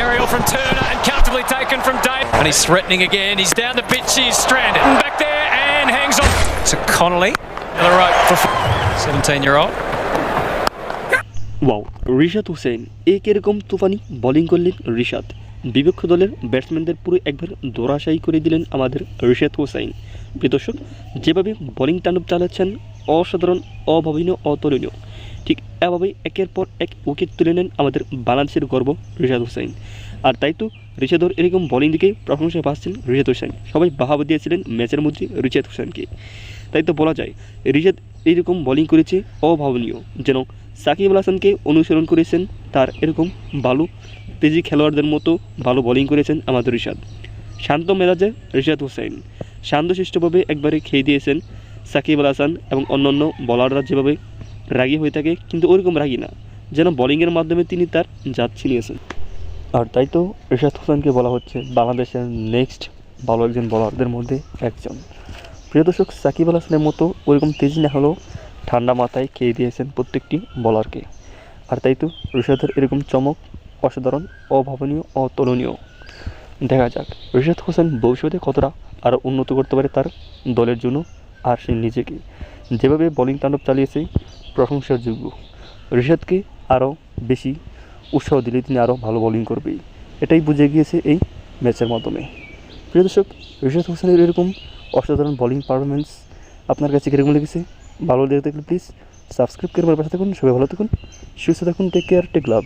Aerial from Turner and comfortably taken from Dave. And he's threatening again. He's down the pitch. He's stranded. Back there and hangs on to Connolly. The right for 17-year-old. Wow, Rishad Hossain এরকম তুফানি bowling করলেন রিশাদ। বিপক্ষ দলের ব্যাটসম্যানদের পুরো একবার ধরাশায়ী করে দিলেন আমাদের রিশাদ হোসেন। প্রিয় দর্শক, যেভাবে বোলিং তাণ্ডব চালাচ্ছেন অসাধারণ, অভাবনীয়, অতুলনীয়। ঠিক এভাবেই একের পর এক উইকেট তুলে নেন আমাদের বাংলাদেশের গর্ব রিশাদ হোসেন। আর তাই তো রিশাদর এরকম বোলিং দিকে প্রশংসা পাচ্ছেন রিশাদ হোসেন। সবাই বাহাবা দিয়েছিলেন ম্যাচের মধ্যে রিশাদ হোসেনকে। তাই তো বলা যায় রিশাদ এইরকম বোলিং করেছে অভাবনীয়, যেন সাকিব আল হাসানকে অনুসরণ করেছেন। তার এরকম ভালো তেজি খেলোয়াড়দের মতো ভালো বোলিং করেছেন আমাদের রিশাদ। শান্ত মেজাজে রিশাদ হোসেন শান্তশিষ্টভাবে একবারে খেয়ে দিয়েছেন সাকিব আল হাসান এবং অন্যান্য বোলাররা যেভাবে রাগী হয়ে থাকে, কিন্তু ওইরকম রাগী না, যেন বোলিংয়ের মাধ্যমে তিনি তার জাত ছিনিয়েছেন। আর তাই তো রিশাদ হোসেনকে বলা হচ্ছে বাংলাদেশের নেক্সট ভালো একজন বোলারদের মধ্যে একজন। প্রিয় দর্শক, সাকিব আল হাসানের মতো ওইরকম তেজি না হলেও ঠান্ডা মাথায় খেয়ে দিয়েছেন প্রত্যেকটি বলারকে। আর তাই তো রিশাদের এরকম চমক অসাধারণ, অভাবনীয়, অতুলনীয়। দেখা যাক রিশাদ হোসেন ভবিষ্যতে কতটা আরও উন্নত করতে পারে তার দলের জন্য, আর সে নিজেকে যেভাবে বোলিং তাণ্ডব চালিয়েছে প্রশংসার যোগ্য। রিশাদকে আরও বেশি উৎসাহ দিলে তিনি আরও ভালো বোলিং করবেই, এটাই বুঝে গিয়েছে এই ম্যাচের মাধ্যমে। প্রিয় দর্শক, রিশাদ হোসেনের এরকম অসাধারণ বোলিং পারফরমেন্স আপনার কাছে কীরকম লেগেছে? ভালো লেগে থাকলে প্লিজ সাবস্ক্রাইব করে আমার পাশে থাকুন। সবাই ভালো থাকুন, সুস্থ থাকুন, টেক কেয়ার, টেক লাভ।